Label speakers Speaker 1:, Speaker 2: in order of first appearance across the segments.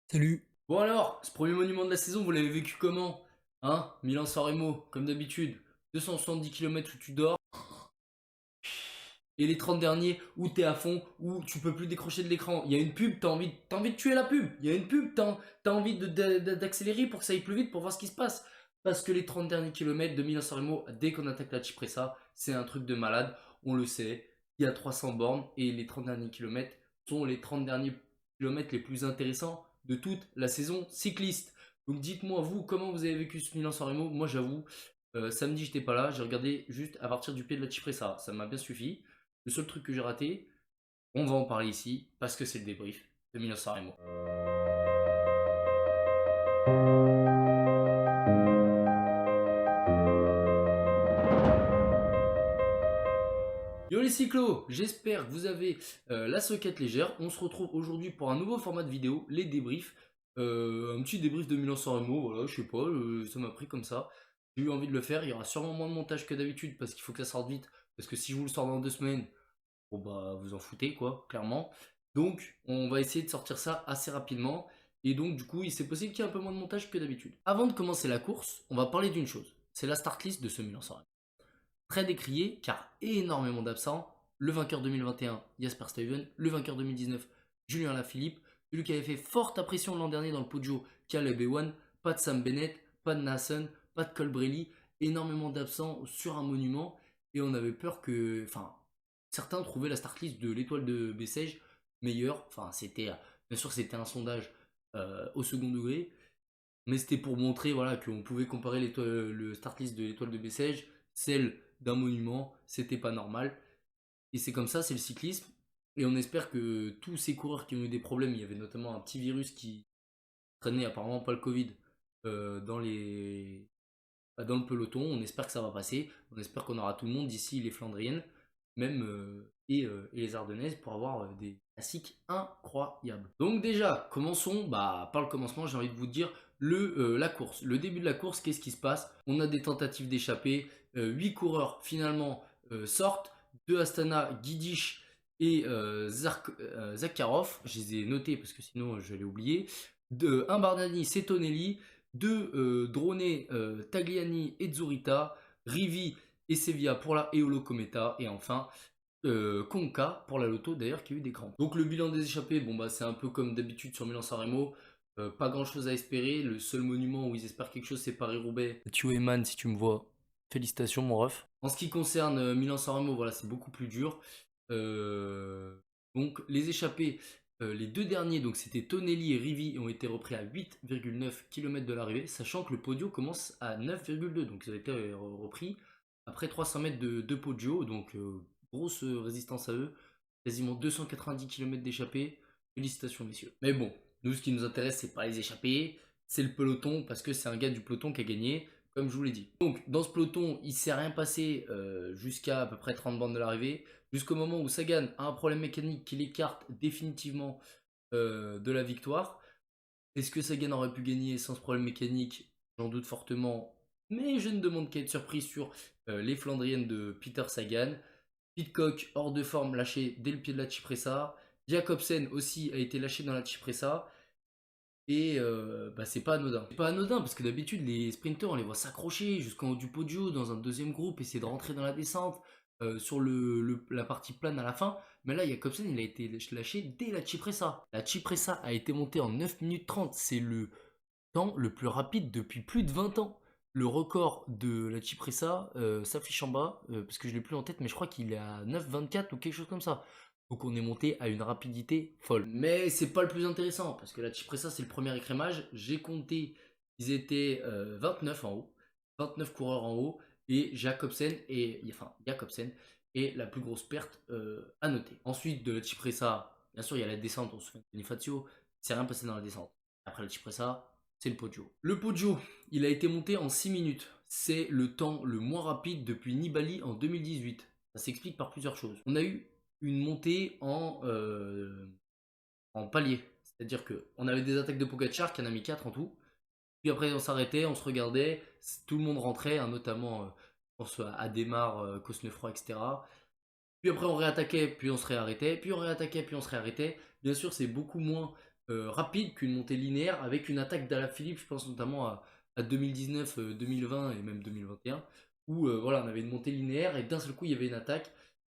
Speaker 1: Salut. Bon alors, ce premier monument de la saison, vous l'avez vécu comment? Hein? Milan-San Remo, comme d'habitude. 270 km où tu dors. Et les 30 derniers où t'es à fond, où tu peux plus décrocher de l'écran. Il y a une pub, t'as envie de tuer la pub. Il y a une pub, t'as envie d'accélérer pour que ça aille plus vite pour voir ce qui se passe. Parce que les 30 derniers kilomètres de Milan-San Remo, dès qu'on attaque la Cipressa, c'est un truc de malade. On le sait. Il y a 300 bornes et les 30 derniers kilomètres sont les 30 derniers kilomètres les plus intéressants de toute la saison cycliste. Donc dites-moi vous comment vous avez vécu ce Milan-San Remo. Moi j'avoue, samedi j'étais pas là, j'ai regardé juste à partir du pied de la Cipressa, ça m'a bien suffi. Le seul truc que j'ai raté, on va en parler ici parce que c'est le débrief de Milan-San Remo. Yo les cyclos, j'espère que vous avez la soquette légère. On se retrouve aujourd'hui pour un nouveau format de vidéo, les débriefs. Un petit débrief de Milan-San Remo, voilà, je sais pas, ça m'a pris comme ça. J'ai eu envie de le faire, il y aura sûrement moins de montage que d'habitude parce qu'il faut que ça sorte vite. Parce que si je vous le sors dans 2 semaines, bon bah vous en foutez quoi, clairement. Donc on va essayer de sortir ça assez rapidement. Et donc du coup, il c'est possible qu'il y ait un peu moins de montage que d'habitude. Avant de commencer la course, on va parler d'une chose. C'est la start list de ce Milan-San Remo. Très décrié car énormément d'absents. Le vainqueur 2021, Jasper Stuyven. Le vainqueur 2019, Julien Lafilippe. Celui qui avait fait forte impression l'an dernier dans le Poggio, Caleb Ewan. Pas de Sam Bennett, pas de Nasson, pas de Colbrelli. Énormément d'absents sur un monument. Et on avait peur que. Enfin, certains trouvaient la start list de l'étoile de Bessèges meilleure. Enfin, c'était. Bien sûr, c'était un sondage au second degré. Mais c'était pour montrer voilà, qu'on pouvait comparer le start list de l'étoile de Bessèges, celle d'un monument, c'était pas normal. Et c'est comme ça, c'est le cyclisme. Et on espère que tous ces coureurs qui ont eu des problèmes, il y avait notamment un petit virus qui traînait, apparemment pas le Covid, dans dans le peloton. On espère que ça va passer. On espère qu'on aura tout le monde d'ici les Flandriennes, même et les Ardennaises pour avoir des classiques incroyables. Donc déjà, commençons par le commencement. J'ai envie de vous dire la course. Le début de la course, qu'est-ce qui se passe? On a des tentatives d'échapper. 8 coureurs finalement sortent. De Astana, Guidish et Zakharov. Je les ai notés parce que sinon je l'ai oublié. Un Bardani, c'est Tonelli. Deux Drone, Tagliani et Zurita, Rivi et Sevilla pour la Eolo Cometa, et enfin Conca pour la Lotto d'ailleurs qui a eu des crampes. Donc le bilan des échappés, bon bah c'est un peu comme d'habitude sur Milan-San Remo, pas grand chose à espérer. Le seul monument où ils espèrent quelque chose c'est Paris-Roubaix. Mathieu Eman, si tu me vois, félicitations mon ref. En ce qui concerne Milan-San Remo, voilà, c'est beaucoup plus dur. Euh, donc les échappés, les deux derniers, donc c'était Tonelli et Rivi, ont été repris à 8,9 km de l'arrivée, sachant que le podio commence à 9,2, donc ils ont été repris après 300 mètres de podio, donc grosse résistance à eux, quasiment 290 km d'échappée. Félicitations messieurs. Mais bon, nous ce qui nous intéresse c'est pas les échappés, c'est le peloton parce que c'est un gars du peloton qui a gagné, comme je vous l'ai dit. Donc dans ce peloton, il s'est rien passé jusqu'à à peu près 30 bandes de l'arrivée, jusqu'au moment où Sagan a un problème mécanique qui l'écarte définitivement de la victoire. Est-ce que Sagan aurait pu gagner sans ce problème mécanique? J'en doute fortement, mais je ne demande qu'à être surpris sur les Flandriennes de Peter Sagan. Pitcock hors de forme lâché dès le pied de la Cipressa. Jacobsen aussi a été lâché dans la Cipressa. Et c'est pas anodin. C'est pas anodin parce que d'habitude les sprinters on les voit s'accrocher jusqu'en haut du podio dans un deuxième groupe, essayer de rentrer dans la descente sur la partie plane à la fin. Mais là Jacobsen il a été lâché dès la Cipressa. La Cipressa a été montée en 9 minutes 30. C'est le temps le plus rapide depuis plus de 20 ans. Le record de la Cipressa s'affiche en bas parce que je l'ai plus en tête, mais je crois qu'il est à 9,24 ou quelque chose comme ça. Donc on est monté à une rapidité folle. Mais c'est pas le plus intéressant, parce que la Cipressa c'est le premier écrémage. J'ai compté, ils étaient 29 en haut, 29 coureurs en haut, et Jacobsen est la plus grosse perte à noter. Ensuite de la Cipressa, bien sûr il y a la descente, on se souvient de Bonifacio, c'est rien passé dans la descente. Après la Cipressa, c'est le Poggio. Le Poggio, il a été monté en 6 minutes. C'est le temps le moins rapide depuis Nibali en 2018. Ça s'explique par plusieurs choses. On a eu une montée en palier. C'est-à-dire qu'on avait des attaques de Pogacar qui en a mis 4 en tout. Puis après on s'arrêtait, on se regardait, tout le monde rentrait, hein, notamment je pense à Ademar, Cosnefroy, etc. Puis après on réattaquait, puis on se réarrêtait, puis on réattaquait, puis on se réarrêtait. Bien sûr c'est beaucoup moins rapide qu'une montée linéaire avec une attaque d'Alaphilippe. Je pense notamment à 2019, 2020 et même 2021, où voilà, on avait une montée linéaire et d'un seul coup il y avait une attaque.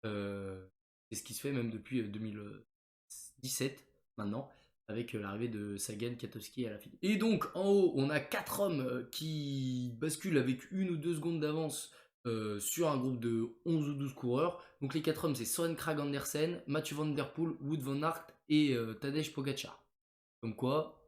Speaker 1: C'est ce qui se fait même depuis 2017 maintenant, avec l'arrivée de Sagan, Katowski et Alaphilippe. Et donc en haut, on a 4 hommes qui basculent avec 1 ou 2 secondes d'avance sur un groupe de 11 ou 12 coureurs. Donc les 4 hommes, c'est Søren Kragh Andersen, Mathieu Van Der Poel, Wout van Aert et Tadej Pogacar. Comme quoi,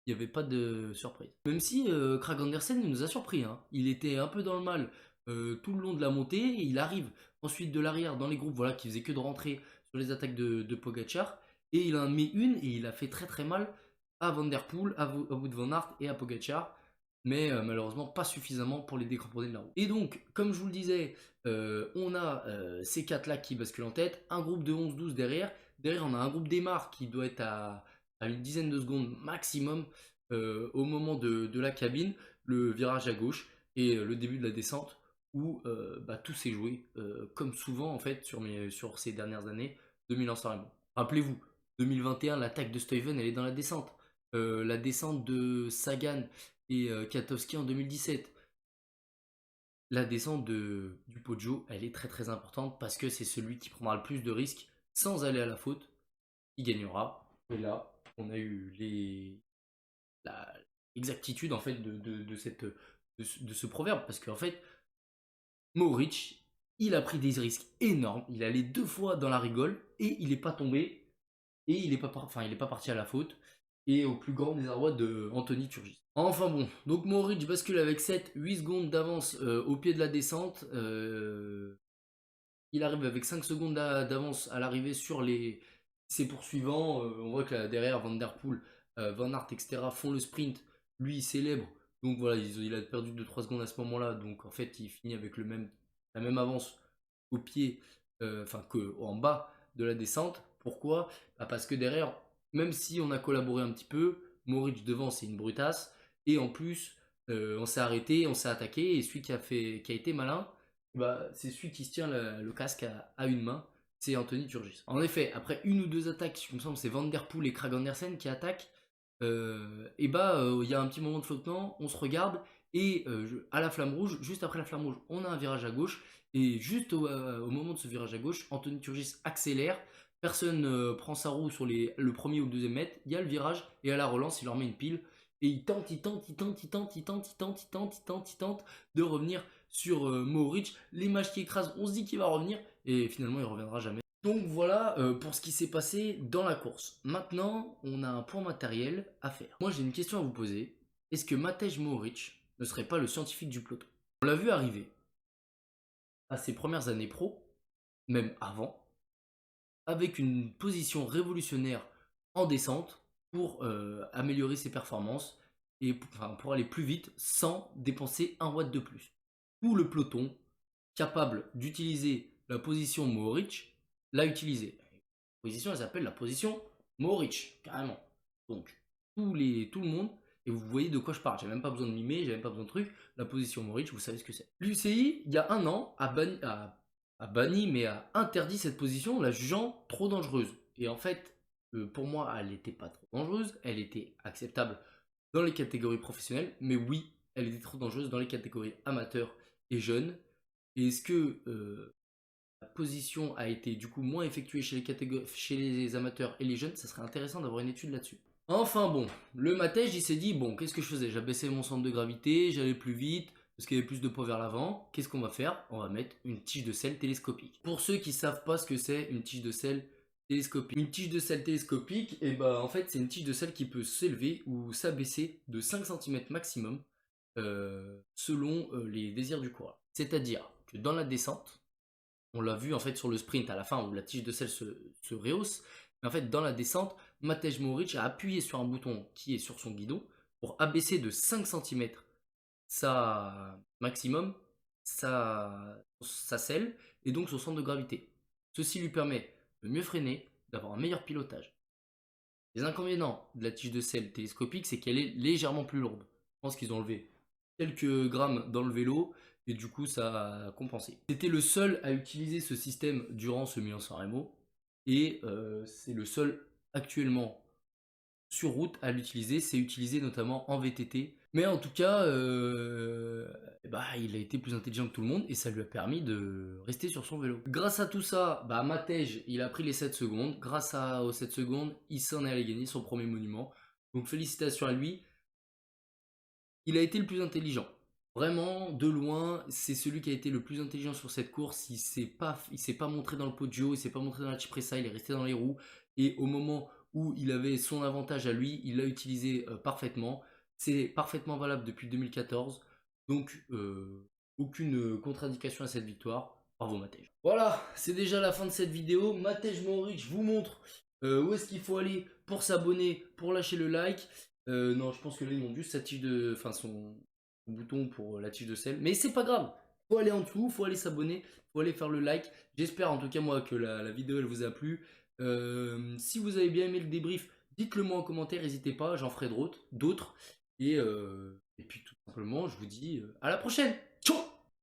Speaker 1: il n'y avait pas de surprise. Même si Kragh Andersen il nous a surpris, hein. Il était un peu dans le mal tout le long de la montée, et il arrive ensuite de l'arrière dans les groupes voilà, qui faisaient que de rentrer sur les attaques de Pogacar, et il en met une et il a fait très très mal à Van Der Poel, à Wout van Aert et à Pogacar, mais malheureusement pas suffisamment pour les décramponner de la route. Et donc, comme je vous le disais, on a ces 4 là qui basculent en tête, un groupe de 11-12 derrière. Derrière, on a un groupe démarre qui doit être à une dizaine de secondes maximum au moment de la cabine, le virage à gauche et le début de la descente où bah, tout s'est joué, comme souvent en fait sur ces dernières années de Milan-San Remo. Rappelez-vous, 2021, l'attaque de Stuyven, elle est dans la descente. La descente de Sagan et Katowski en 2017. La descente du Poggio, elle est très très importante parce que c'est celui qui prendra le plus de risques sans aller à la faute. Il gagnera. Et là, on a eu l'exactitude en fait de ce proverbe parce qu'en fait Mohoric il a pris des risques énormes, il est allé 2 fois dans la rigole et il n'est pas tombé et il est pas parti à la faute et au plus grand désarroi de Anthony Turgis. Enfin bon, donc Mohoric bascule avec 7-8 secondes d'avance au pied de la descente. Il arrive avec 5 secondes d'avance à l'arrivée sur ses poursuivants. On voit que là, derrière, Van Der Poel, Van Aert, etc. font le sprint. Lui, il célèbre. Donc voilà, il a perdu 2-3 secondes à ce moment-là. Donc en fait, il finit avec la même avance au pied, enfin en bas de la descente. Pourquoi? Bah, parce que derrière, même si on a collaboré un petit peu, Mohoric devant, c'est une brutasse. Et en plus, on s'est arrêté, on s'est attaqué. Et celui qui a été malin, bah, c'est celui qui se tient le casque à une main, c'est Anthony Turgis. En effet, après 1 ou 2 attaques, il me semble c'est Van Der Poel et Kragh Andersen qui attaquent, et bah il y a un petit moment de flottement, on se regarde, et à la flamme rouge, juste après la flamme rouge, on a un virage à gauche, et juste au moment de ce virage à gauche, Anthony Turgis accélère, personne prend sa roue sur le premier ou le deuxième mètre, il y a le virage, et à la relance, il leur met une pile, et il tente de revenir sur Mohoric, les matchs qui écrasent, on se dit qu'il va revenir, et finalement il reviendra jamais. Donc voilà pour ce qui s'est passé dans la course. Maintenant, on a un point matériel à faire. Moi j'ai une question à vous poser. Est-ce que Matej Mohoric ne serait pas le scientifique du peloton? On l'a vu arriver à ses premières années pro, même avant, avec une position révolutionnaire en descente pour améliorer ses performances et pour aller plus vite sans dépenser 1 watt de plus. Tout le peloton capable d'utiliser la position Mohoric l'a utilisé. La position, elle s'appelle la position Mohoric, carrément. Donc, tout le monde, et vous voyez de quoi je parle, j'ai même pas besoin de mimer, j'ai même pas besoin de trucs, la position Mohoric, vous savez ce que c'est. L'UCI, il y a un an, a banni, mais a interdit cette position, la jugeant trop dangereuse. Et en fait, pour moi, elle n'était pas trop dangereuse, elle était acceptable dans les catégories professionnelles, mais oui, elle était trop dangereuse dans les catégories amateurs et jeunes. Et est-ce que la position a été du coup moins effectuée chez les amateurs et les jeunes? Ça serait intéressant d'avoir une étude là-dessus. Enfin bon, le Matej il s'est dit bon, qu'est-ce que je faisais? J'abaissais mon centre de gravité, j'allais plus vite parce qu'il y avait plus de poids vers l'avant. Qu'est-ce qu'on va faire? On va mettre une tige de sel télescopique. Pour ceux qui savent pas ce que c'est une tige de sel télescopique, une tige de sel télescopique, et ben en fait c'est une tige de sel qui peut s'élever ou s'abaisser de 5 cm maximum selon les désirs du coureur. C'est-à-dire que dans la descente, on l'a vu en fait sur le sprint à la fin où la tige de sel se rehausse. Mais en fait, dans la descente, Matej Mohoric a appuyé sur un bouton qui est sur son guidon pour abaisser de 5 cm sa maximum, sa selle et donc son centre de gravité. Ceci lui permet de mieux freiner, d'avoir un meilleur pilotage. Les inconvénients de la tige de sel télescopique, c'est qu'elle est légèrement plus lourde. Je pense qu'ils ont enlevé quelques grammes dans le vélo et du coup ça a compensé. C'était le seul à utiliser ce système durant ce Milan-San Remo et c'est le seul actuellement sur route à l'utiliser, c'est utilisé notamment en VTT. Mais en tout cas, il a été plus intelligent que tout le monde et ça lui a permis de rester sur son vélo. Grâce à tout ça, Matej, il a pris les 7 secondes. Aux 7 secondes, il s'en est allé gagner son premier monument. Donc félicitations à lui. Il a été le plus intelligent. Vraiment, de loin, c'est celui qui a été le plus intelligent sur cette course. Il s'est pas montré dans le podio, il s'est pas montré dans la Cipressa, il est resté dans les roues. Et au moment où il avait son avantage à lui, il l'a utilisé parfaitement. C'est parfaitement valable depuis 2014. Donc, aucune contre-indication à cette victoire. Bravo Matej. Voilà, c'est déjà la fin de cette vidéo. Matej Mohoric vous montre où est-ce qu'il faut aller pour s'abonner, pour lâcher le like. Non, je pense que là, ils montrent juste sa tige de. Enfin, son bouton pour la tige de sel. Mais c'est pas grave. Faut aller en dessous, faut aller s'abonner, faut aller faire le like. J'espère en tout cas, moi, que la vidéo elle vous a plu. Si vous avez bien aimé le débrief, dites-le moi en commentaire, n'hésitez pas, j'en ferai d'autres. Et puis tout simplement, je vous dis à la prochaine!